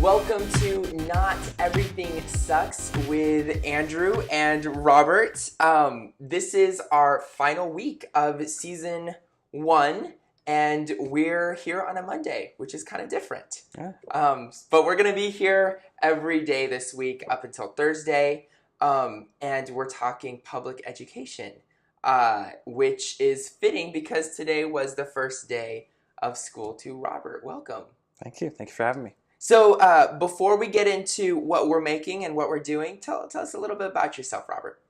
Welcome to Not Everything Sucks with Andrew and Robert. This is our final week of season 1, and we're here on a Monday, which is kind of different. Yeah. But we're going to be here every day this week up until Thursday, and we're talking public education, which is fitting because today was the first day of school to Robert. Welcome. Thank you. Thank you for having me. So before we get into what we're making and what we're doing, tell us a little bit about yourself, Robert.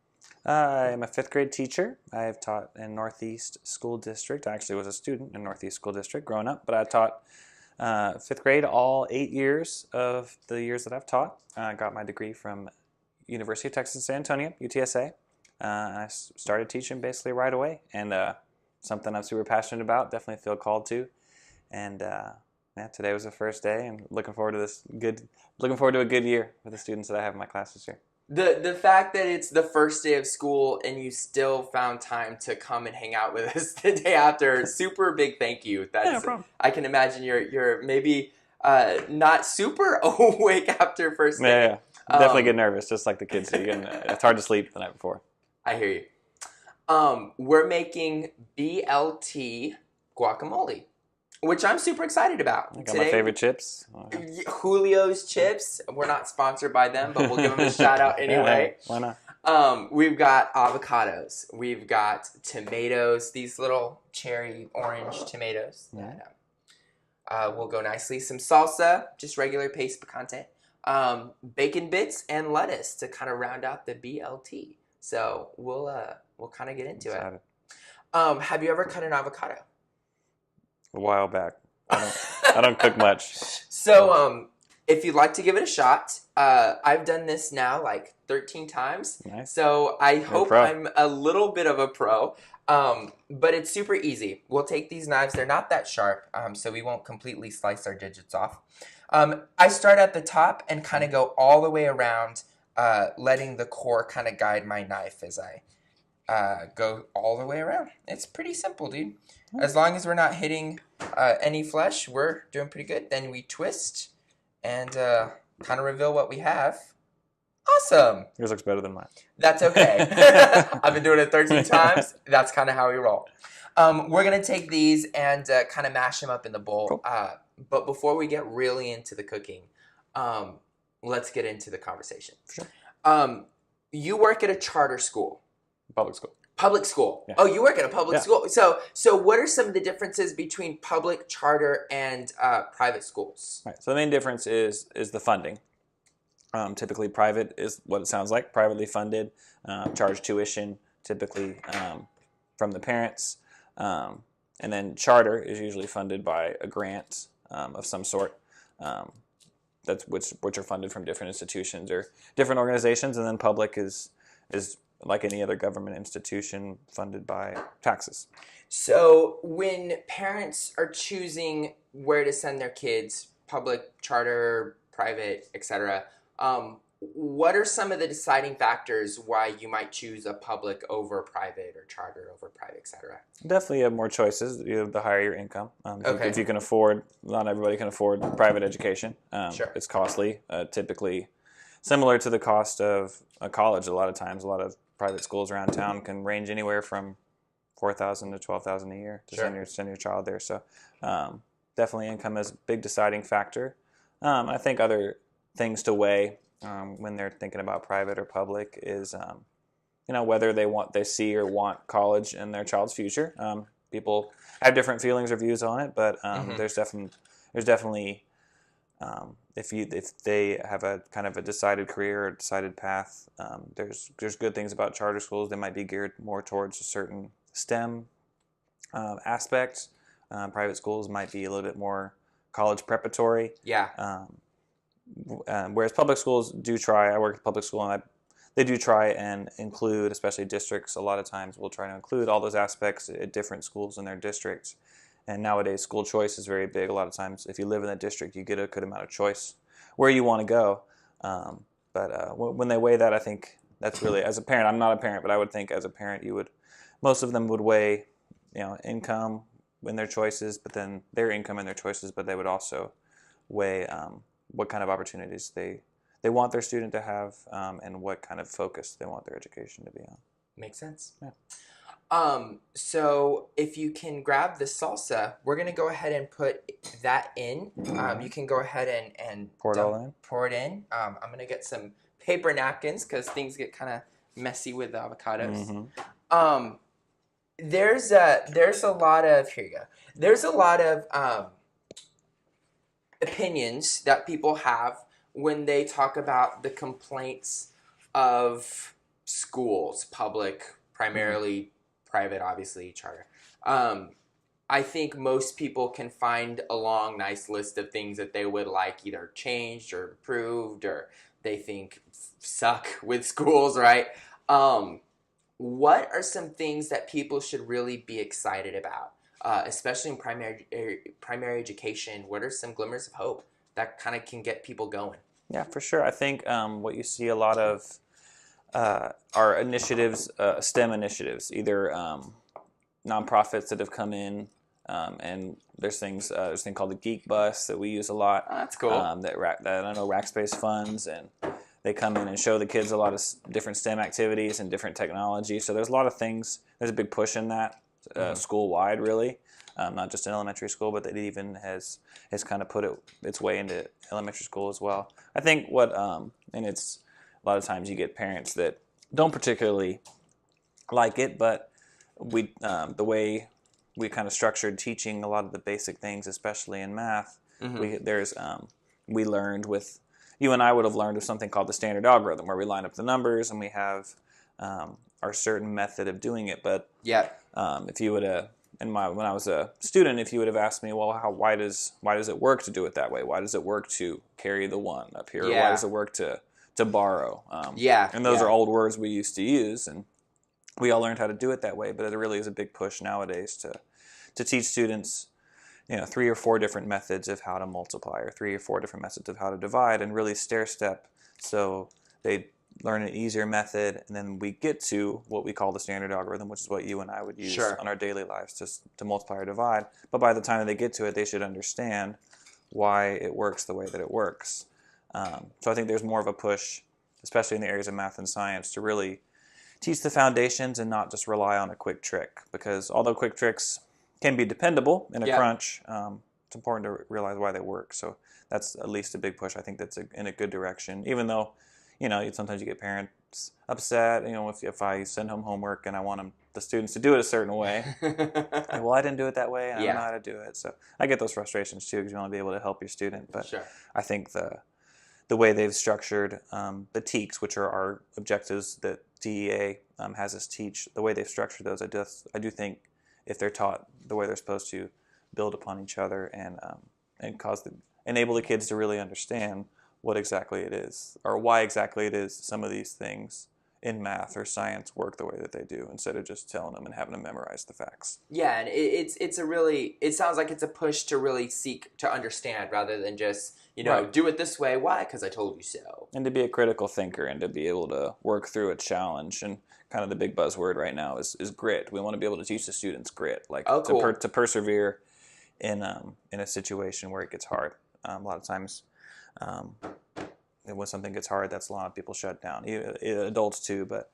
I'm a 5th grade teacher. I have taught in Northeast School District. I actually was a student in Northeast School District growing up, but I taught 5th grade all 8 years of the years that I've taught. I got my degree from University of Texas San Antonio, UTSA. I started teaching basically right away, and something I'm super passionate about, definitely feel called to. And yeah, today was the first day, and looking forward to a good year with the students that I have in my class this year. The fact that it's the first day of school and you still found time to come and hang out with us the day after, super big thank you. That's, no problem. I can imagine you're maybe not super awake after first day. Yeah. Definitely get nervous, just like the kids do. It's hard to sleep the night before. I hear you. We're making BLT Guacamole, which I'm super excited about. I got my favorite chips. Julio's chips. We're not sponsored by them, but we'll give them a shout out anyway. Yeah, why not? We've got avocados. We've got tomatoes. These little cherry orange tomatoes. Yeah. Will go nicely. Some salsa, just regular paste picante. Bacon bits and lettuce to kind of round out the BLT. So we'll kind of get into it. Have you ever cut an avocado? A while back. I don't cook much. So, if you'd like to give it a shot, I've done this now like 13 times. Nice. So I hope I'm a little bit of a pro. But it's super easy. We'll take these knives. They're not that sharp, so we won't completely slice our digits off. I start at the top and kind of go all the way around, letting the core kind of guide my knife as I go all the way around. It's pretty simple, dude. As long as we're not hitting any flesh, we're doing pretty good. Then we twist and kind of reveal what we have. Awesome. Yours looks better than mine. That's okay. I've been doing it 13 times. That's kind of how we roll. We're going to take these and kind of mash them up in the bowl. Cool. But before we get really into the cooking, let's get into the conversation. Sure. You work at a charter school. Public school. Public school. Yeah. Oh, you work at a public Yeah. school. So what are some of the differences between public, charter, and private schools? Right. So the main difference is the funding. Typically, private is what it sounds like, privately funded, charge tuition, typically from the parents. And then charter is usually funded by a grant of some sort. That's which are funded from different institutions or different organizations. And then public is like any other government institution, funded by taxes. So when parents are choosing where to send their kids, public, charter, private, etc., what are some of the deciding factors why you might choose a public over private or charter over private, etc.? Definitely have more choices the higher your income. Okay. If you can afford, not everybody can afford private education. Sure. It's costly, typically similar to the cost of a college. A lot of times, a lot of private schools around town can range anywhere from $4,000 to $12,000 a year to Sure. send your child there. So definitely income is a big deciding factor. I think other things to weigh when they're thinking about private or public is whether they see or want college in their child's future. People have different feelings or views on it, but there's definitely if they have a kind of a decided career or decided path, there's good things about charter schools. They might be geared more towards a certain STEM aspect. Private schools might be a little bit more college preparatory. Yeah. Whereas public schools do try. I work at a public school, and they do try and include, especially districts. A lot of times, will try to include all those aspects at different schools in their districts. And nowadays, school choice is very big. A lot of times, if you live in a district, you get a good amount of choice where you want to go. But when they weigh that, I think that's really, as a parent, I'm not a parent, but I would think as a parent, most of them would weigh, income in their choices, but then their income in their choices, but they would also weigh what kind of opportunities they want their student to have, and what kind of focus they want their education to be on. Makes sense. Yeah. So if you can grab the salsa, we're gonna go ahead and put that in. You can go ahead and Pour it all in. Pour it in. I'm gonna get some paper napkins because things get kind of messy with avocados. Mm-hmm. There's a lot of, here you go. There's a lot of opinions that people have when they talk about the complaints of schools, public, primarily private, obviously charter. I think most people can find a long, nice list of things that they would like either changed or improved, or they think suck with schools, right? What are some things that people should really be excited about, especially in primary education? What are some glimmers of hope that kind of can get people going? Yeah, for sure. I think what you see a lot of are initiatives, STEM initiatives, either nonprofits that have come in, and there's a thing called the Geek Bus that we use a lot. Oh, that's cool. That I know Rackspace funds, and they come in and show the kids a lot of different STEM activities and different technology. So there's a lot of things. There's a big push in that school-wide, really, not just in elementary school, but that it even has kind of put its way into elementary school as well. I think and it's a lot of times you get parents that don't particularly like it, but the way we kind of structured teaching a lot of the basic things, especially in math, we learned with, you and I would have learned of something called the standard algorithm, where we line up the numbers and we have our certain method of doing it. But if you would have, when I was a student, if you would have asked me, well, why does it work to do it that way? Why does it work to carry the 1 up here? Yeah. Why does it work to borrow? And those are old words we used to use, and we all learned how to do it that way. But it really is a big push nowadays to teach students, 3 or 4 different methods of how to multiply, or 3 or 4 different methods of how to divide, and really stair step, so they learn an easier method, and then we get to what we call the standard algorithm, which is what you and I would use on our daily lives to multiply or divide. But by the time that they get to it, they should understand why it works the way that it works. So I think there's more of a push, especially in the areas of math and science, to really teach the foundations and not just rely on a quick trick. Because although quick tricks can be dependable in a crunch, it's important to realize why they work. So that's at least a big push. I think that's in a good direction, even though sometimes you get parents upset, if I send home homework and I want the students to do it a certain way. Like, well, I didn't do it that way, and I don't know how to do it. So I get those frustrations too, because you want to be able to help your student. But I think the way they've structured the TEKs, which are our objectives that DEA has us teach, the way they've structured those, I do think if they're taught the way they're supposed to, build upon each other and enable the kids to really understand what exactly it is, or why exactly it is some of these things in math or science work the way that they do, instead of just telling them and having them memorize the facts. Yeah, and it sounds like it's a push to really seek to understand, rather than just, do it this way. Why? Because I told you so. And to be a critical thinker, and to be able to work through a challenge. And kind of the big buzzword right now is grit. We want to be able to teach the students grit, to persevere in a situation where it gets hard. A lot of times, when something gets hard, that's a lot of people shut down, adults too. But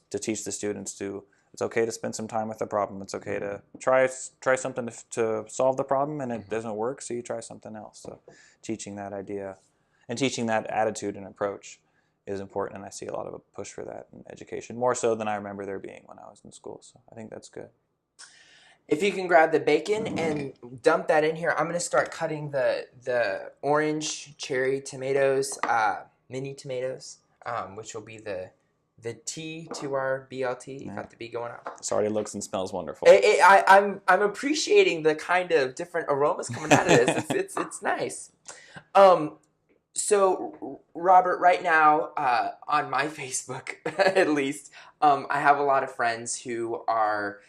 to teach the students it's okay to spend some time with the problem. It's okay to try something to solve the problem, and it doesn't work, so you try something else. So teaching that idea and teaching that attitude and approach is important, and I see a lot of a push for that in education, more so than I remember there being when I was in school. So I think that's good. If you can grab the bacon and dump that in here, I'm going to start cutting the orange, cherry tomatoes, mini tomatoes, which will be the T to our BLT. You got the B going out. This already looks and smells wonderful. I'm appreciating the kind of different aromas coming out of this. It's nice. So, Robert, right now, on my Facebook, at least, I have a lot of friends who are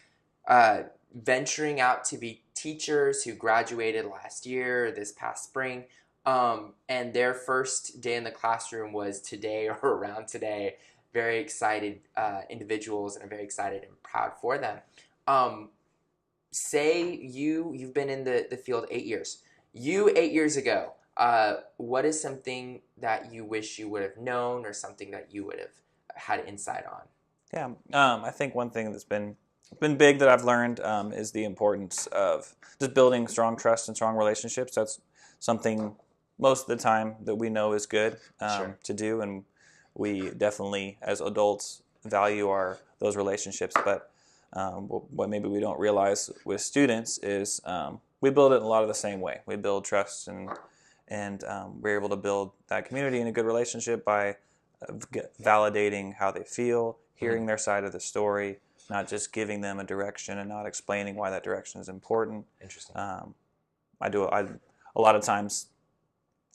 venturing out to be teachers, who graduated last year, this past spring, and their first day in the classroom was today or around today. Very excited individuals, and I'm very excited and proud for them. Say you've been in the field 8 years. 8 years ago, what is something that you wish you would have known or something that you would have had insight on? Yeah, I think one thing that's been big that I've learned is the importance of just building strong trust and strong relationships. That's something most of the time that we know is good to do, and we definitely, as adults, value those relationships. But what maybe we don't realize with students is we build it in a lot of the same way. We build trust, and we're able to build that community and a good relationship by validating how they feel, hearing their side of the story, not just giving them a direction and not explaining why that direction is important. Interesting. A lot of times,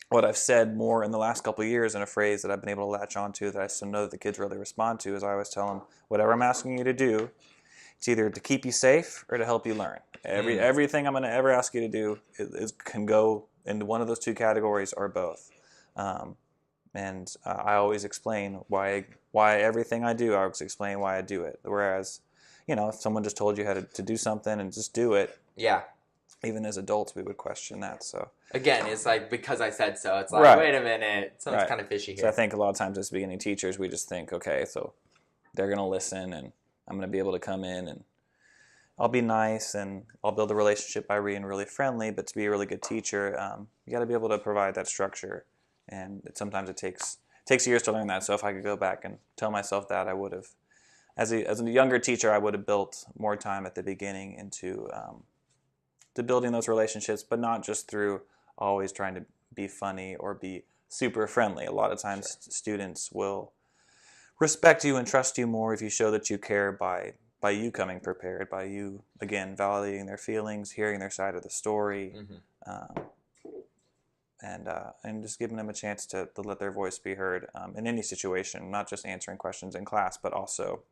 what I've said more in the last couple of years in a phrase that I've been able to latch onto that I still know that the kids really respond to is I always tell them, whatever I'm asking you to do, it's either to keep you safe or to help you learn. Everything I'm going to ever ask you to do can go into one of those two categories or both. And I always explain why everything I do, I always explain why I do it. Whereas, if someone just told you how to do something and just do it, even as adults, we would question that. So again, it's like, because I said so, it's like, wait a minute, something's kind of fishy here. So I think a lot of times as beginning teachers, we just think, okay, so they're going to listen, and I'm going to be able to come in and I'll be nice and I'll build a relationship by being really friendly. But to be a really good teacher, you got to be able to provide that structure. And sometimes it takes years to learn that. So if I could go back and tell myself that, I would have, as a younger teacher, I would have built more time at the beginning into to building those relationships, but not just through always trying to be funny or be super friendly. A lot of times students will respect you and trust you more if you show that you care by you coming prepared, by you, again, validating their feelings, hearing their side of the story, and just giving them a chance to let their voice be heard in any situation, not just answering questions in class, but also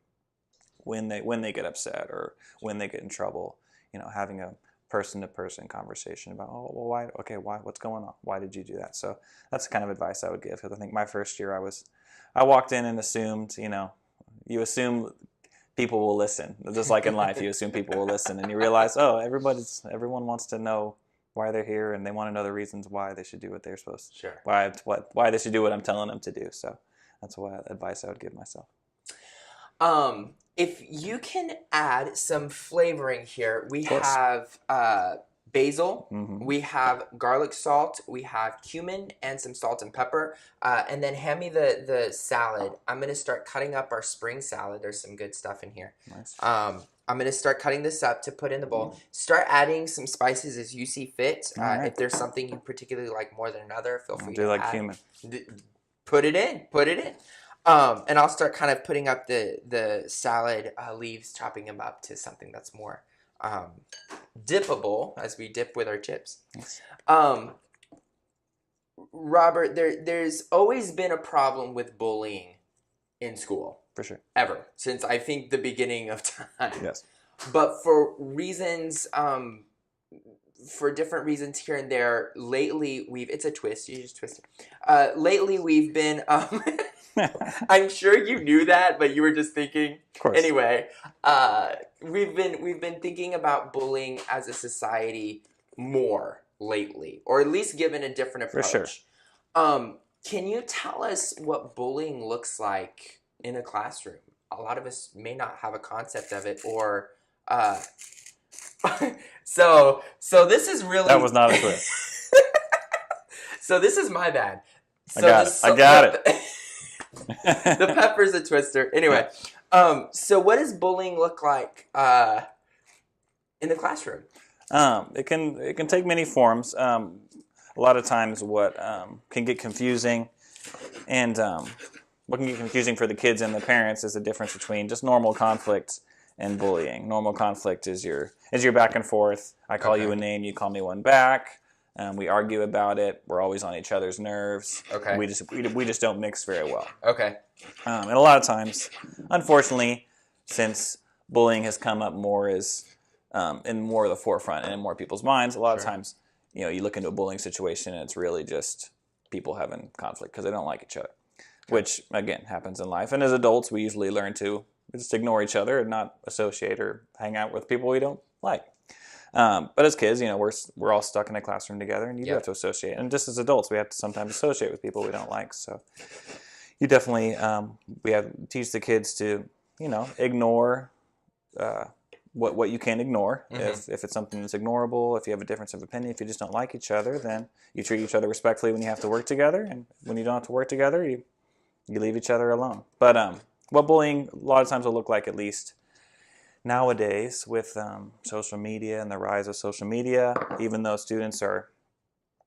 when they get upset or when they get in trouble, having a person-to-person conversation about, why, what's going on? Why did you do that? So that's the kind of advice I would give, because I think my first year I walked in and assumed, you assume people will listen. Just like in life, you assume people will listen, and you realize, everyone wants to know why they're here, and they want to know the reasons why they should do what they're supposed to. Sure. Why they should do what I'm telling them to do. So that's what advice I would give myself. If you can add some flavoring here, we have basil, we have garlic salt, we have cumin, and some salt and pepper. And then hand me the salad. I'm going to start cutting up our spring salad. There's some good stuff in here. Nice. I'm going to start cutting this up to put in the bowl. Start adding some spices as you see fit. Right. If there's something you particularly like more than another, feel free to like add. cumin. Put it in. And I'll start kind of putting up the salad leaves, chopping them up to something that's more dippable as we dip with our chips. Yes. Robert, there's always been a problem with bullying in school. For sure. Ever. Since I think the beginning of time. Yes. But for reasons, for different reasons here and there, lately it's a twist, you just twist it. Lately we've been, I'm sure you knew that, but you were just thinking. Of course. Anyway, we've been thinking about bullying as a society more lately, or at least given a different approach. For sure. Can you tell us what bullying looks like in a classroom? A lot of us may not have a concept of it, or so this is really, that was not a twist. So this is my bad. So I got it. The pepper's a twister. Anyway, so what does bullying look like in the classroom? It can take many forms. A lot of times what can get confusing, and what can get confusing for the kids and the parents is the difference between just normal conflict and bullying. Normal conflict is your back and forth. I call you a name, you call me one back. We argue about it. We're always on each other's nerves. Okay. We just don't mix very well. Okay. And a lot of times, unfortunately, since bullying has come up more as in more of the forefront and in more people's minds, a lot of times, you look into a bullying situation and it's really just people having conflict because they don't like each other, which again happens in life. And as adults, we usually learn to just ignore each other and not associate or hang out with people we don't like. But as kids, we're all stuck in a classroom together, and you do Yep. have to associate. And just as adults, we have to sometimes associate with people we don't like. So you definitely we have teach the kids to ignore what you can ignore. If it's something that's ignorable, if you have a difference of opinion, if you just don't like each other, then you treat each other respectfully when you have to work together, and when you don't have to work together, you leave each other alone. But what bullying a lot of times will look like, at least nowadays with social media and the rise of social media, even though students are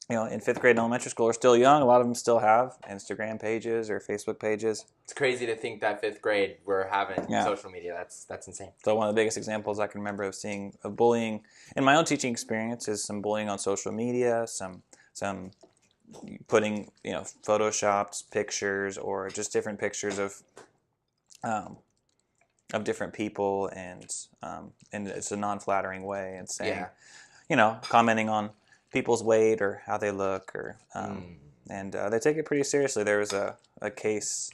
in fifth grade in elementary school are still young, a lot of them still have Instagram pages or Facebook pages. It's crazy to think that fifth grade we're having Yeah. social media. That's insane. So one of the biggest examples I can remember of seeing of bullying in my own teaching experience is some bullying on social media, some putting photoshopped pictures or just different pictures of different people, and it's a non-flattering way, and saying commenting on people's weight or how they look, or and they take it pretty seriously. There was a case,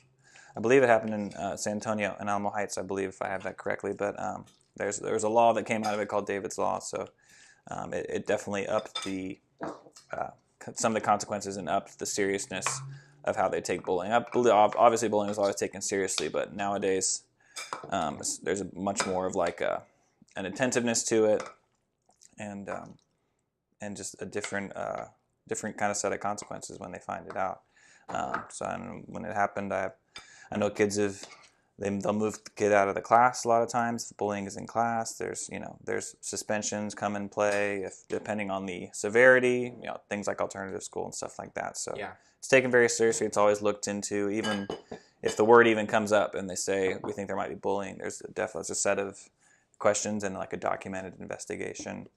I believe it happened in San Antonio and Alamo Heights, I believe, if I have that correctly. But there was a law that came out of it called David's Law. So it definitely upped some of the consequences and upped the seriousness of how they take bullying. I believe, obviously, bullying was always taken seriously, but nowadays there's much more of like an attentiveness to it, and just a different kind of set of consequences when they find it out. When it happened, I know kids they'll move the kid out of the class a lot of times if bullying is in class. There's suspensions come in play depending on the severity, things like alternative school and stuff like that. So it's taken very seriously. It's always looked into. Even if the word even comes up and they say we think there might be bullying, there's definitely a set of questions and like a documented investigation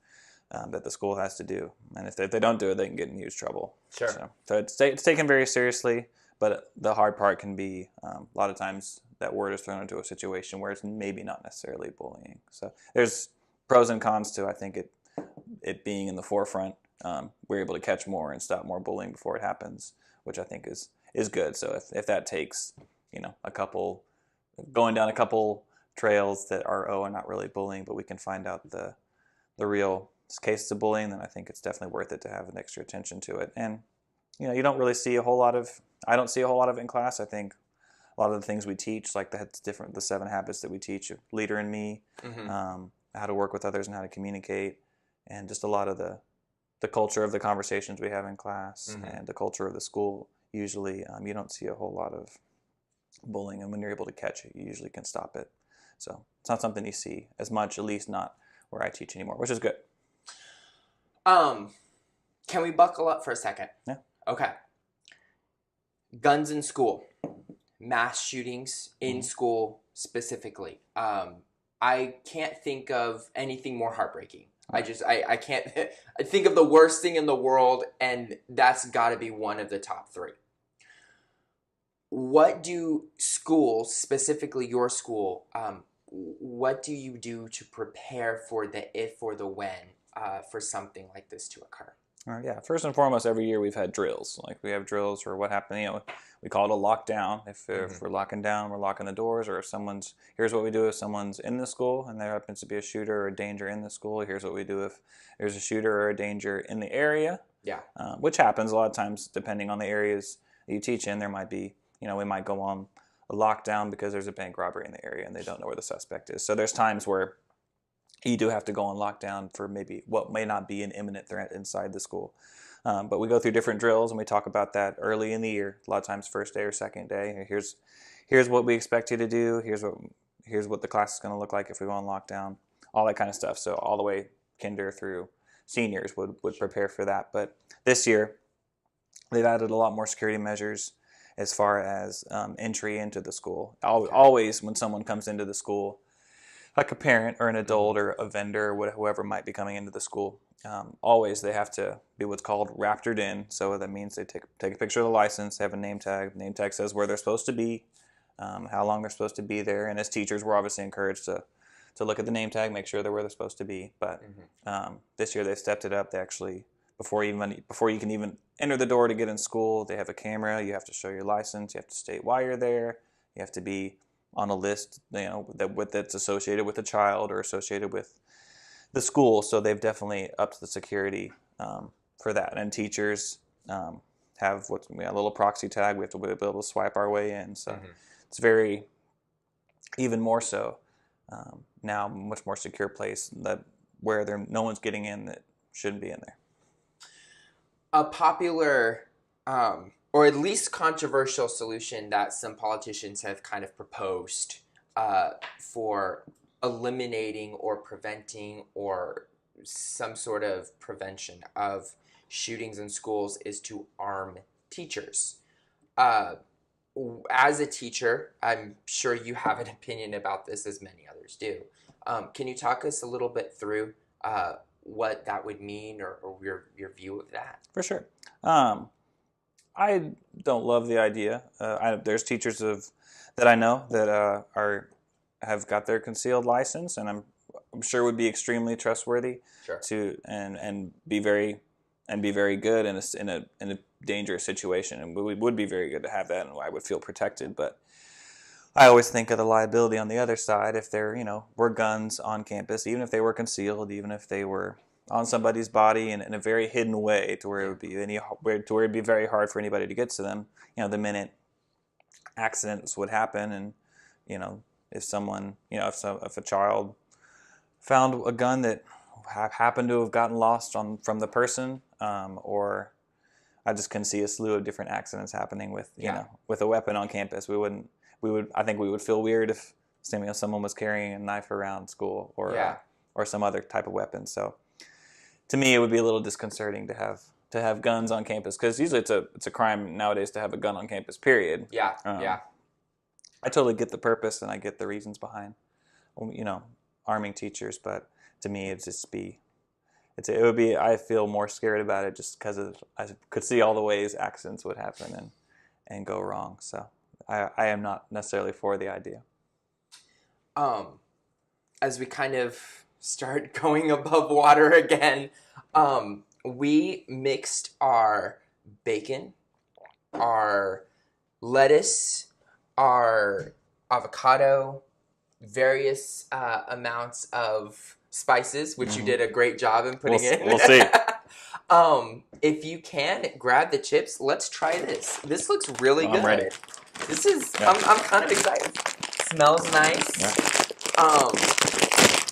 that the school has to do. And if they don't do it, they can get in huge trouble. Sure. So it's taken very seriously, but the hard part can be a lot of times that word is thrown into a situation where it's maybe not necessarily bullying. So there's pros and cons to, I think, it being in the forefront. We're able to catch more and stop more bullying before it happens, which I think is good. So if that takes going down a couple trails that are not really bullying, but we can find out the real cases of bullying, then I think it's definitely worth it to have an extra attention to it. And you don't really see a whole lot of, I don't see a whole lot of it in class. I think a lot of the things we teach, like the 7 habits that we teach, Leader in Me, how to work with others and how to communicate, and just a lot of the culture of the conversations we have in class, and the culture of the school. Usually you don't see a whole lot of bullying, and when you're able to catch it, you usually can stop it. So it's not something you see as much, at least not where I teach anymore, which is good. Can we buckle up for a second? Yeah. Okay. Guns in school, mass shootings in school specifically. I can't think of anything more heartbreaking. I can't I think of the worst thing in the world, and that's got to be one of the top 3. What do schools, specifically your school, what do you do to prepare for the if or the when for something like this to occur? Yeah, first and foremost, every year we've had drills. Like we have drills for what happened. We call it a lockdown. If we're locking down, we're locking the doors. Or if here's what we do if someone's in the school and there happens to be a shooter or a danger in the school. Here's what we do if there's a shooter or a danger in the area. Yeah. Which happens a lot of times depending on the areas that you teach in. There might be, we might go on a lockdown because there's a bank robbery in the area and they don't know where the suspect is. So there's times where you do have to go on lockdown for maybe what may not be an imminent threat inside the school. But we go through different drills and we talk about that early in the year. A lot of times first day or second day. Here's what we expect you to do. Here's what the class is going to look like if we go on lockdown. All that kind of stuff. So all the way kinder through seniors would prepare for that. But this year they've added a lot more security measures as far as entry into the school. Always when someone comes into the school, like a parent or an adult or a vendor or whoever might be coming into the school, always they have to be what's called raptored in. So that means they take a picture of the license, they have a name tag. The name tag says where they're supposed to be, how long they're supposed to be there. And as teachers, we're obviously encouraged to look at the name tag, make sure they're where they're supposed to be. But this year they stepped it up. They actually, before you can even enter the door to get in school, they have a camera. You have to show your license. You have to state why you're there. You have to be on a list, that's associated with a child or associated with the school, so they've definitely upped the security for that. And teachers have a little proxy tag. We have to be able to swipe our way in. So it's very, even more so now, much more secure place where no one's getting in that shouldn't be in there. A popular, or at least controversial solution that some politicians have kind of proposed for eliminating or preventing or some sort of prevention of shootings in schools is to arm teachers. As a teacher, I'm sure you have an opinion about this, as many others do. Can you talk us a little bit through what that would mean, or your view of that? For sure. I don't love the idea. There's teachers that I know that have got their concealed license, and I'm sure would be extremely trustworthy and be very good in a dangerous situation, and we would be very good to have that, and I would feel protected. But I always think of the liability on the other side. If there were guns on campus, even if they were concealed, even if they were on somebody's body in a very hidden way, to where it'd be very hard for anybody to get to them. The minute accidents would happen, and if someone, if a child found a gun that happened to have gotten lost from the person, or I just can see a slew of different accidents happening with with a weapon on campus. I think we would feel weird if someone was carrying a knife around school or some other type of weapon. So to me, it would be a little disconcerting to have guns on campus, because usually it's a crime nowadays to have a gun on campus. Period. I totally get the purpose, and I get the reasons behind arming teachers, but to me, it would be. I feel more scared about it just because I could see all the ways accidents would happen and go wrong. So I am not necessarily for the idea. As we kind of start going above water again, we mixed our bacon, our lettuce, our avocado, various amounts of spices, which you did a great job in putting in. We'll see. If you can, grab the chips. Let's try this. This looks really good. I'm ready. This is, I'm kind of excited. Smells nice. Yeah.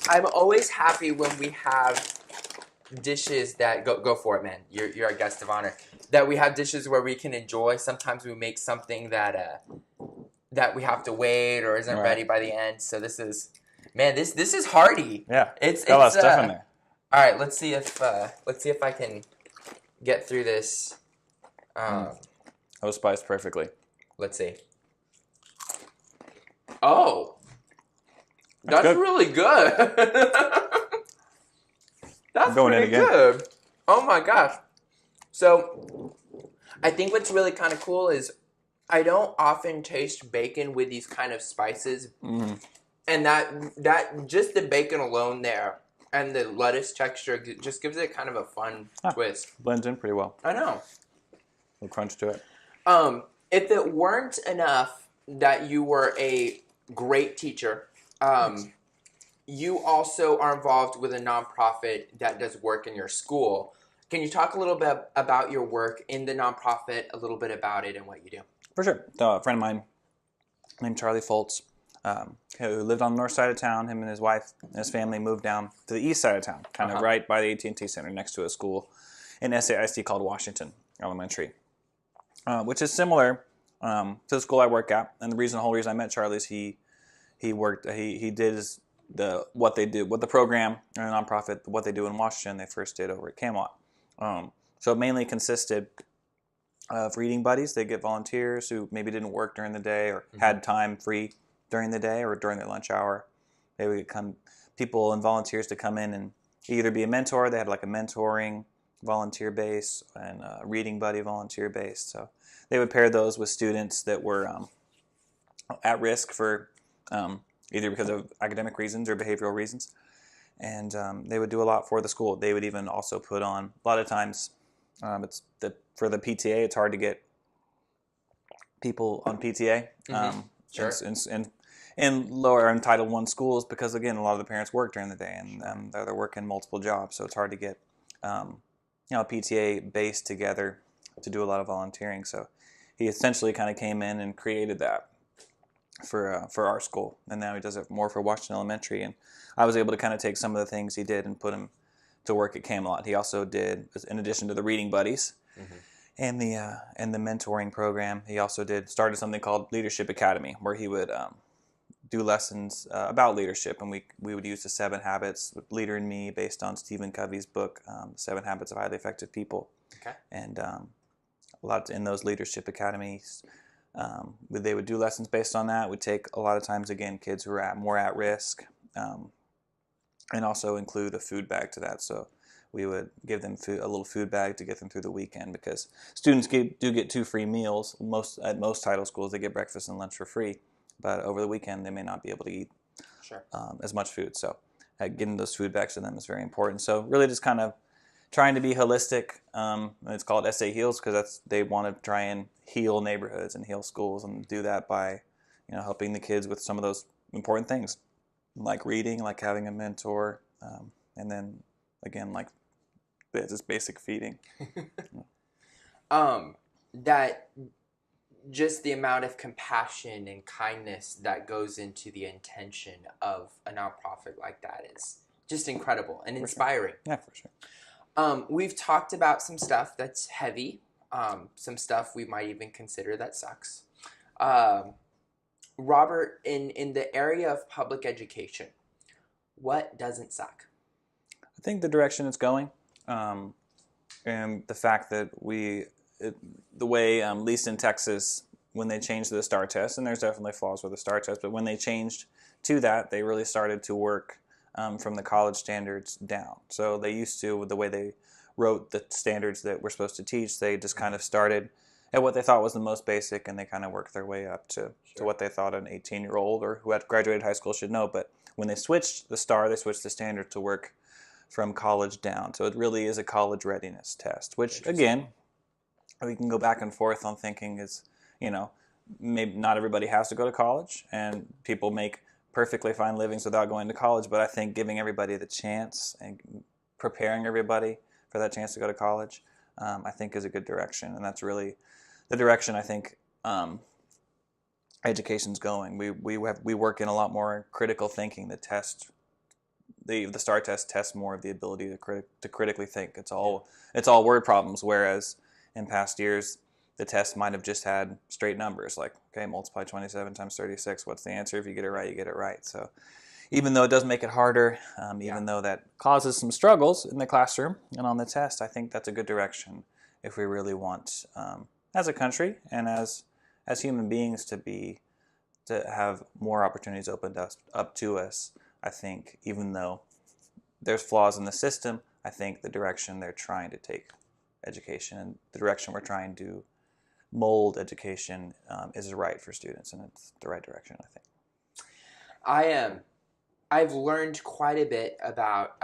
I'm always happy when we have dishes that, go for it, man. You're a guest of honor. That we have dishes where we can enjoy. Sometimes we make something that we have to wait or isn't ready by the end. So this is hearty. Yeah. It's got a lot of stuff in there. All right, let's see if I can get through this. That was spiced perfectly. Let's see. Oh, that's good. really good. That's pretty good. Oh my gosh. So I think what's really kind of cool is I don't often taste bacon with these kind of spices, and that just the bacon alone there and the lettuce texture just gives it kind of a fun twist. Blends in pretty well. I know. A crunch to it. If it weren't enough that you were a great teacher, you also are involved with a nonprofit that does work in your school. Can you talk a little bit about your work in the nonprofit, a little bit about it and what you do? For sure. A friend of mine named Charlie Foltz, who lived on the north side of town. Him and his wife and his family moved down to the east side of town, kind of right by the AT&T Center, next to a school in SAIC called Washington Elementary, which is similar to the school I work at. And the whole reason I met Charlie is he did what the program or a nonprofit, what they do in Washington, they first did over at Camelot. So it mainly consisted of reading buddies. They get volunteers who maybe didn't work during the day or had time free during the day or during their lunch hour. They would come people and volunteers to come in and either be a mentor. They had like a mentoring volunteer base and a reading buddy volunteer base. So they would pair those with students that were at risk for either because of academic reasons or behavioral reasons. And they would do a lot for the school. They would even also put on, a lot of times, for the PTA, it's hard to get people on PTA. Sure. in lower and Title I schools because, again, a lot of the parents work during the day and they're working multiple jobs, so it's hard to get PTA base together to do a lot of volunteering. So he essentially kind of came in and created that for our school, and now he does it more for Washington Elementary. And I was able to kind of take some of the things he did and put him to work at Camelot. He also did, in addition to the reading buddies and the mentoring program, he also started something called Leadership Academy, where he would do lessons about leadership, and we would use the 7 Habits, Leader in Me, based on Stephen Covey's book, 7 Habits of Highly Effective People. Okay. And a lot in those leadership academies, they would do lessons based on that. Would take a lot of times, again, kids who are more at risk, and also include a food bag to that. So we would give them a little food bag to get them through the weekend, because students do get 2 free meals. At most title schools, they get breakfast and lunch for free, but over the weekend they may not be able to eat as much food. So getting those food bags to them is very important. So really just kind of trying to be holistic. It's called SA Heals because they want to try and heal neighborhoods and heal schools, and do that by helping the kids with some of those important things, like reading, like having a mentor, and then again, like just basic feeding. That just the amount of compassion and kindness that goes into the intention of a nonprofit like that is just incredible and inspiring. Sure. Yeah, for sure. We've talked about some stuff that's heavy, some stuff we might even consider that sucks. Robert, in the area of public education, what doesn't suck? I think the direction it's going, and the fact that the way, at least in Texas, when they changed the STAR test, and there's definitely flaws with the STAR test, but when they changed to that, they really started to work from the college standards down. So they used to, with the way they wrote the standards that we're supposed to teach, they just kind of started at what they thought was the most basic, and they kind of worked their way up to what they thought an 18-year-old or who had graduated high school should know. But when they switched the STAR, they switched the standard to work from college down. So it really is a college readiness test, which, again, we can go back and forth on thinking is, maybe not everybody has to go to college, and people make perfectly fine livings without going to college, but I think giving everybody the chance and preparing everybody for that chance to go to college, I think is a good direction, and that's really the direction I think education's going. We work in a lot more critical thinking. The STAR test tests more of the ability to critically think. It's all word problems, whereas in past years the test might have just had straight numbers, like, okay, multiply 27 times 36. What's the answer? If you get it right, you get it right. So even though it does make it harder, even though that causes some struggles in the classroom and on the test, I think that's a good direction if we really want, as a country and as human beings, to have more opportunities opened up to us. I think even though there's flaws in the system, I think the direction they're trying to take education and the direction we're trying to mold education is right for students, and it's the right direction, I think. I've learned quite a bit about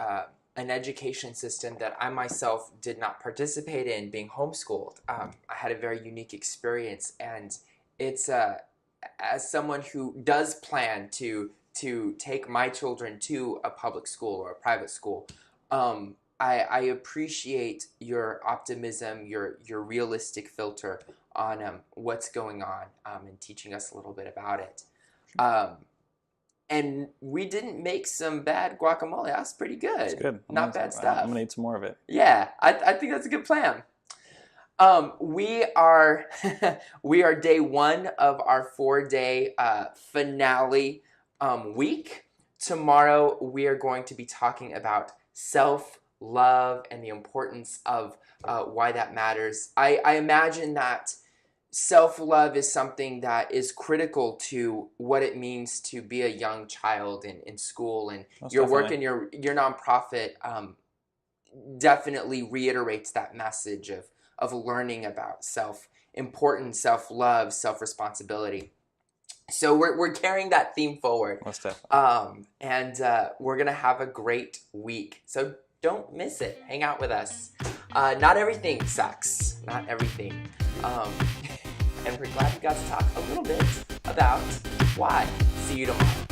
an education system that I myself did not participate in, being homeschooled. I had a very unique experience, and it's as someone who does plan to take my children to a public school or a private school, I appreciate your optimism, your realistic filter on what's going on, and teaching us a little bit about it. And we didn't make some bad guacamole. That was pretty good. It's good. Not bad stuff. I'm going to eat some more of it. Yeah, I think that's a good plan. We are day 1 of our 4-day finale week. Tomorrow we are going to be talking about self-love and the importance of why that matters. I imagine that self-love is something that is critical to what it means to be a young child in school, and Most your definitely. work in your nonprofit definitely reiterates that message of learning about self-importance, self-love, self-responsibility. So we're carrying that theme forward. Most definitely. And we're going to have a great week. So don't miss it. Hang out with us. Not everything sucks. Not everything. And we're glad we got to talk a little bit about why see you tomorrow.